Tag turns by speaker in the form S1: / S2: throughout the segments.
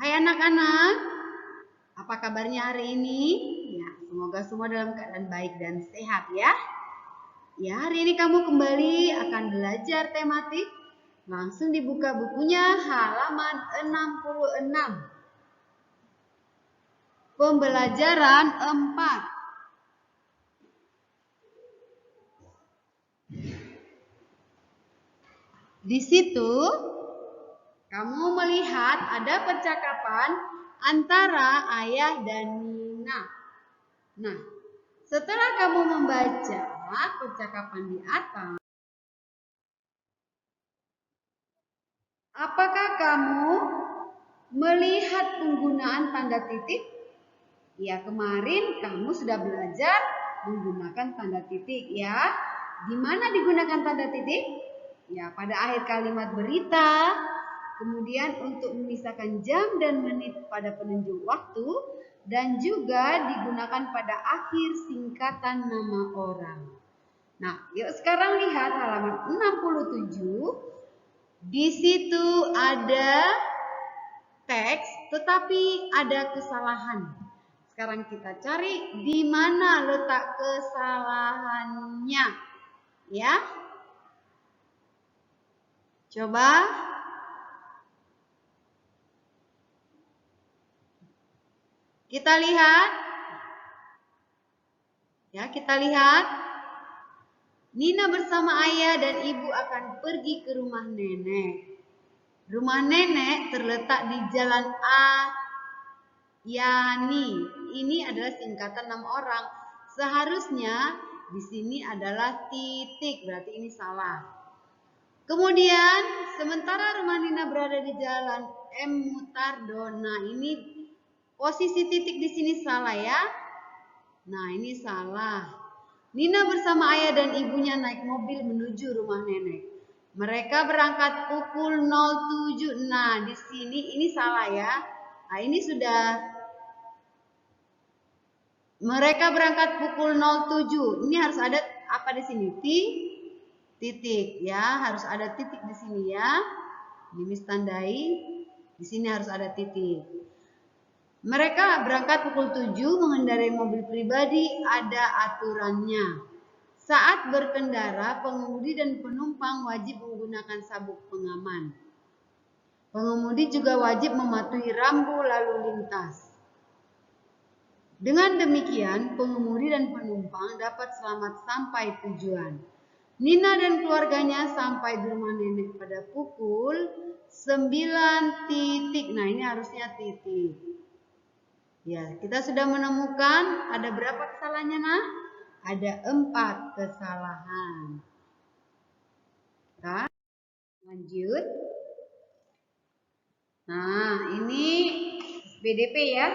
S1: Hai anak-anak, apa kabarnya hari ini? Ya, semoga semua dalam keadaan baik dan sehat ya. Ya, hari ini kamu kembali akan belajar tematik. Langsung dibuka bukunya halaman 66. Pembelajaran 4. Di situ kamu melihat ada percakapan antara ayah dan Nina. Nah, setelah kamu membaca percakapan di atas, apakah kamu melihat penggunaan tanda titik? Ya, kemarin kamu sudah belajar menggunakan tanda titik ya. Di mana digunakan tanda titik? Ya, pada akhir kalimat berita. Kemudian untuk memisahkan jam dan menit pada penunjuk waktu, dan juga digunakan pada akhir singkatan nama orang. Nah, yuk sekarang lihat halaman 67. Di situ ada teks tetapi ada kesalahan. Sekarang kita cari di mana letak kesalahannya. Ya. Coba. Kita lihat. Ya, kita lihat. Nina bersama ayah dan ibu akan pergi ke rumah nenek. Rumah nenek terletak di Jalan Yani. Ini adalah singkatan nama orang. Seharusnya di sini adalah titik, berarti ini salah. Kemudian, sementara rumah Nina berada di Jalan M. Mutardo. Nah, ini posisi titik di sini salah ya. Nah, ini salah. Nina bersama ayah dan ibunya naik mobil menuju rumah nenek. Mereka berangkat pukul 07. Nah, di sini ini salah ya. Nah, ini sudah. Mereka berangkat pukul 07. Ini harus ada apa di sini? Titik ya, harus ada titik di sini ya. Ini tandai. Di sini harus ada titik. Mereka berangkat pukul 7 mengendarai mobil pribadi, ada aturannya. Saat berkendara, pengemudi dan penumpang wajib menggunakan sabuk pengaman. Pengemudi juga wajib mematuhi rambu lalu lintas. Dengan demikian, pengemudi dan penumpang dapat selamat sampai tujuan. Nina dan keluarganya sampai di rumah nenek pada pukul 9 titik. Nah, ini harusnya titik. Ya, kita sudah menemukan ada berapa kesalahannya, nah? Ada 4 kesalahan. Kita lanjut. Nah, ini BDP ya.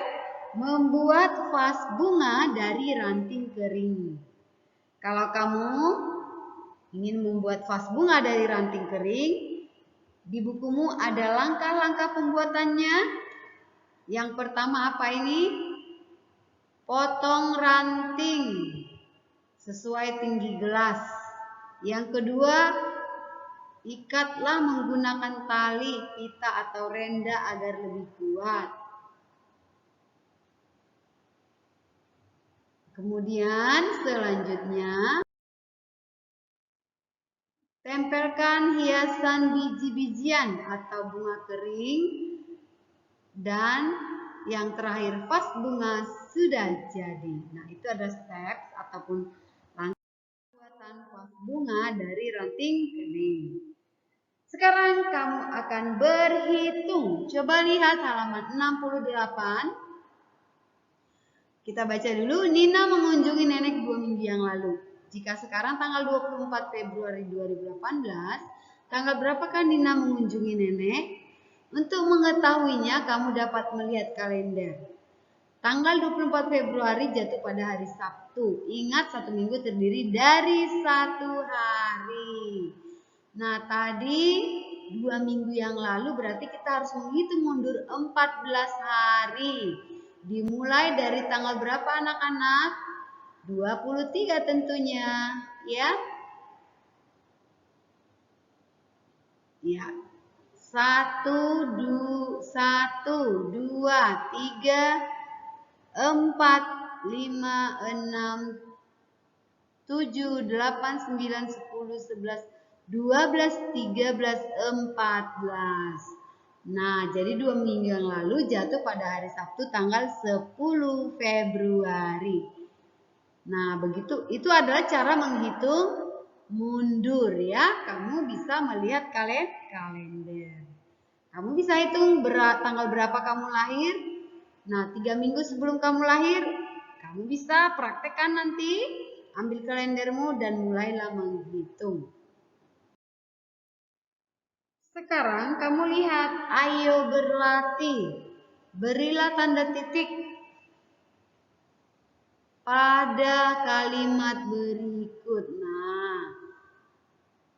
S1: Membuat vas bunga dari ranting kering. Kalau kamu ingin membuat vas bunga dari ranting kering, di bukumu ada langkah-langkah pembuatannya. Yang pertama apa ini? Potong ranting sesuai tinggi gelas. Yang kedua, ikatlah menggunakan tali, pita atau renda agar lebih kuat. Kemudian selanjutnya, tempelkan hiasan biji-bijian atau bunga kering. Dan yang terakhir, vas bunga sudah jadi. Nah, itu ada steps ataupun langkah pembuatan vas bunga dari ranting kering. Sekarang kamu akan berhitung. Coba lihat halaman 68. Kita baca dulu. Nina mengunjungi nenek 2 minggu yang lalu. Jika sekarang tanggal 24 Februari 2018, tanggal berapakah Nina mengunjungi nenek? Untuk mengetahuinya, kamu dapat melihat kalender. Tanggal 24 Februari jatuh pada hari Sabtu. Ingat, 1 minggu terdiri dari 1 hari. Nah, tadi 2 minggu yang lalu berarti kita harus menghitung mundur 14 hari. Dimulai dari tanggal berapa anak-anak? 23 tentunya, ya. Ya. 1, 2, 3, 4, 5, 6, 7, 8, 9, 10, 11, 12, 13, 14. Nah, jadi 2 minggu yang lalu jatuh pada hari Sabtu tanggal 10 Februari. Nah, begitu itu adalah cara menghitung mundur ya. Kamu bisa melihat kalender. Kamu bisa hitung tanggal berapa kamu lahir. Nah, 3 minggu sebelum kamu lahir, kamu bisa praktekkan nanti. Ambil kalendermu dan mulailah menghitung. Sekarang kamu lihat, ayo berlatih. Berilah tanda titik pada kalimat berikut. Nah,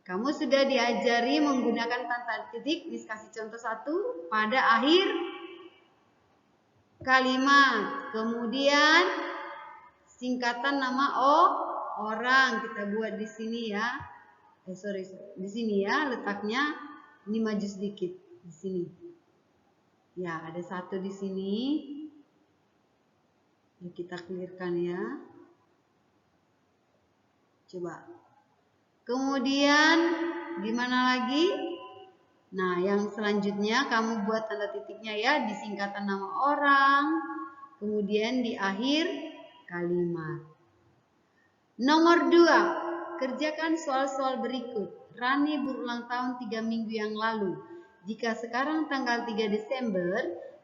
S1: kamu sudah diajari menggunakan tanda titik. Miss kasih contoh 1 pada akhir kalimat. Kemudian singkatan nama orang kita buat di sini ya. Di sini ya letaknya. Ini maju sedikit di sini. Ya, ada 1 di sini. Ini kita clearkan ya. Coba. Kemudian gimana lagi? Nah, yang selanjutnya kamu buat tanda titiknya ya di singkatan nama orang, kemudian di akhir kalimat. Nomor 2, kerjakan soal-soal berikut. Rani berulang tahun 3 minggu yang lalu. Jika sekarang tanggal 3 Desember,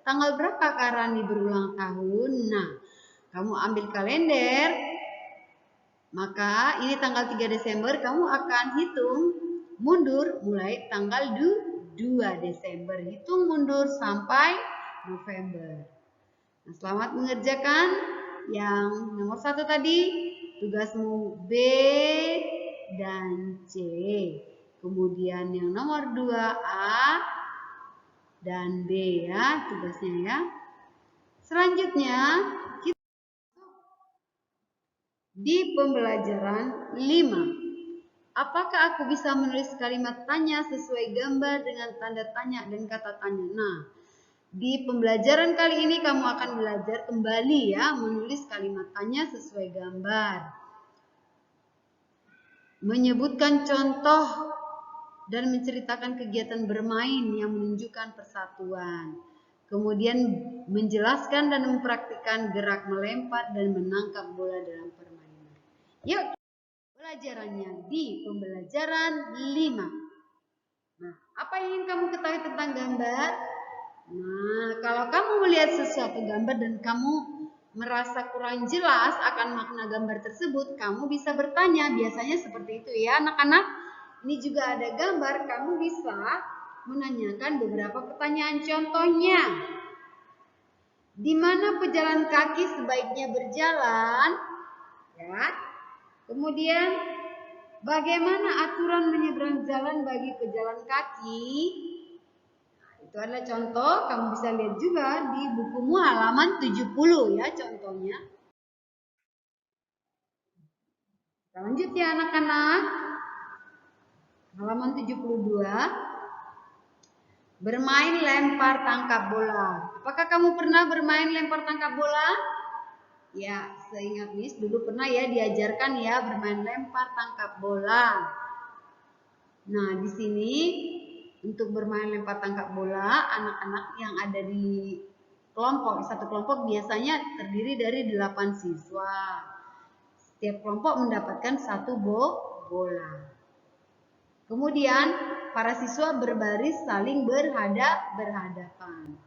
S1: tanggal berapakah Rani berulang tahun? Nah, kamu ambil kalender, maka ini tanggal 3 Desember, kamu akan hitung mundur mulai tanggal 2 Desember. Hitung mundur sampai November. Nah, selamat mengerjakan yang nomor 1 tadi. Tugasmu B dan C. Kemudian yang nomor 2 A dan B ya tugasnya ya. Selanjutnya kita di pembelajaran 5. Apakah aku bisa menulis kalimat tanya sesuai gambar dengan tanda tanya dan kata tanya? Nah, di pembelajaran kali ini kamu akan belajar kembali ya menulis kalimat tanya sesuai gambar. Menyebutkan contoh dan menceritakan kegiatan bermain yang menunjukkan persatuan. Kemudian menjelaskan dan mempraktikkan gerak melempar dan menangkap bola dalam permainan. Yuk, pelajarannya di pembelajaran 5. Nah, apa yang ingin kamu ketahui tentang gambar? Nah, kalau kamu melihat sesuatu gambar dan kamu merasa kurang jelas akan makna gambar tersebut, kamu bisa bertanya. Biasanya seperti itu ya anak-anak. Ini juga ada gambar, kamu bisa menanyakan beberapa pertanyaan. Contohnya, di mana pejalan kaki sebaiknya berjalan? Ya. Kemudian, bagaimana aturan menyeberang jalan bagi pejalan kaki? Itu adalah contoh, kamu bisa lihat juga di bukumu halaman 70 ya contohnya. Kita lanjut ya anak-anak. Halaman 72. Bermain lempar tangkap bola. Apakah kamu pernah bermain lempar tangkap bola? Ya, seingat Miss dulu pernah ya diajarkan ya bermain lempar tangkap bola. Nah, di sini untuk bermain lempar tangkap bola, anak-anak yang ada di satu kelompok biasanya terdiri dari 8 siswa. Setiap kelompok mendapatkan 1 bola. Kemudian para siswa berbaris saling berhadapan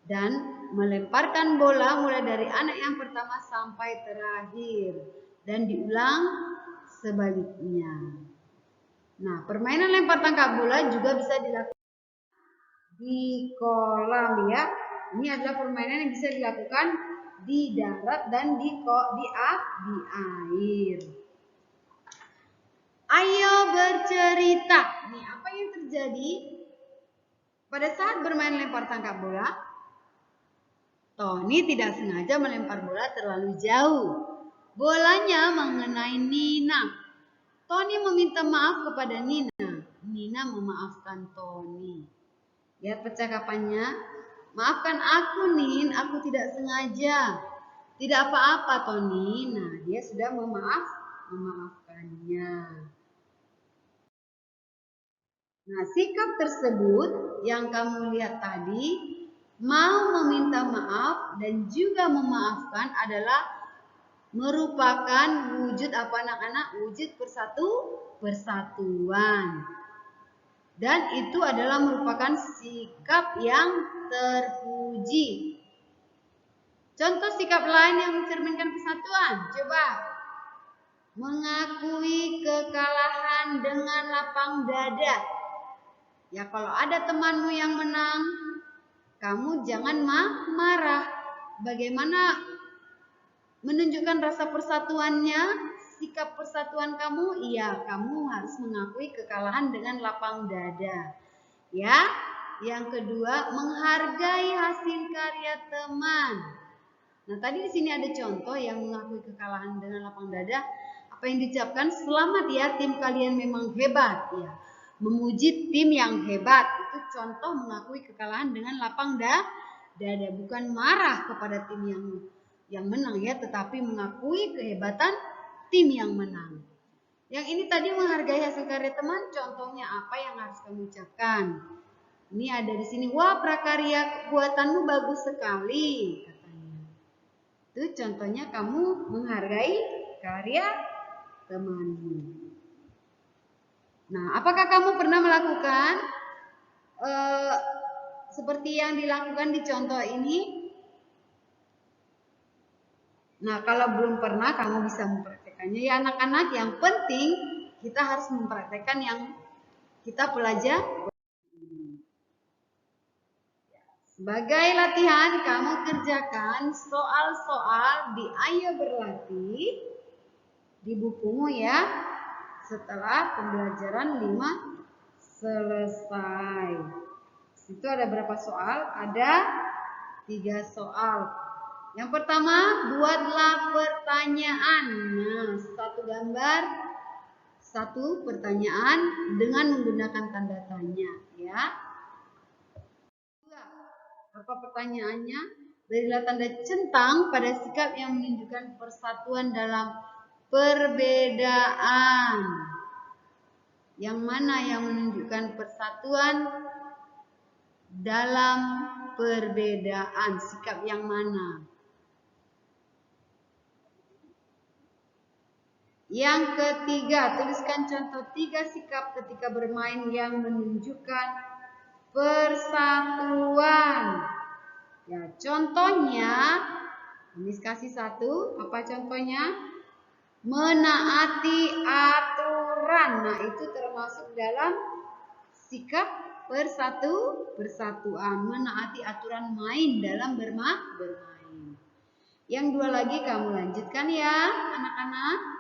S1: dan melemparkan bola mulai dari anak yang pertama sampai terakhir dan diulang sebaliknya. Nah, permainan lempar tangkap bola juga bisa dilakukan di kolam ya. Ini adalah permainan yang bisa dilakukan di darat dan di air. Ayo bercerita. Nih, apa yang terjadi pada saat bermain lempar tangkap bola? Tony tidak sengaja melempar bola terlalu jauh. Bolanya mengenai Nina. Tony meminta maaf kepada Nina. Nina memaafkan Tony. Lihat percakapannya. Maafkan aku, Nin, aku tidak sengaja. Tidak apa-apa, Tony. Nah, dia sudah memaafkannya. Nah, sikap tersebut yang kamu lihat tadi, mau meminta maaf dan juga memaafkan adalah merupakan wujud apa anak-anak? Wujud persatuan. Dan itu adalah merupakan sikap yang terpuji. Contoh sikap lain yang mencerminkan persatuan. Coba. Mengakui kekalahan dengan lapang dada. Ya, kalau ada temanmu yang menang, kamu jangan marah. Bagaimana menunjukkan rasa persatuannya? Sikap persatuan kamu, iya, kamu harus mengakui kekalahan dengan lapang dada. Ya, yang kedua, menghargai hasil karya teman. Nah, tadi di sini ada contoh yang mengakui kekalahan dengan lapang dada. Apa yang diucapkan? Selamat ya, tim kalian memang hebat. Ya, memuji tim yang hebat itu contoh mengakui kekalahan dengan lapang dada, bukan marah kepada tim yang menang ya, tetapi mengakui kehebatan tim yang menang. Yang ini tadi menghargai hasil karya teman, contohnya apa yang harus kamu ucapkan? Ini ada di sini, wah prakarya buatanmu bagus sekali, katanya. Itu contohnya kamu menghargai karya temanmu. Nah, apakah kamu pernah melakukan seperti yang dilakukan di contoh ini? Nah, kalau belum pernah, kamu bisa mempraktekannya. Ya anak-anak, yang penting kita harus mempraktekkan yang kita pelajari. Sebagai latihan, kamu kerjakan soal-soal di Ayo Berlatih di bukumu ya. Setelah pembelajaran 5 selesai. Itu ada berapa soal? Ada 3 soal. Yang pertama, buatlah pertanyaan. Nah, satu gambar, satu pertanyaan dengan menggunakan tanda tanya, ya. Apa pertanyaannya? Berilah tanda centang pada sikap yang menunjukkan persatuan dalam perbedaan. Yang mana yang menunjukkan persatuan dalam perbedaan? Sikap yang mana? Yang ketiga, tuliskan contoh 3 sikap ketika bermain yang menunjukkan persatuan. Ya, contohnya, Miss kasih 1, apa contohnya? Menaati aturan. Nah, itu termasuk dalam sikap persatuan, menaati aturan main dalam bermain. Yang 2 lagi kamu lanjutkan ya, anak-anak.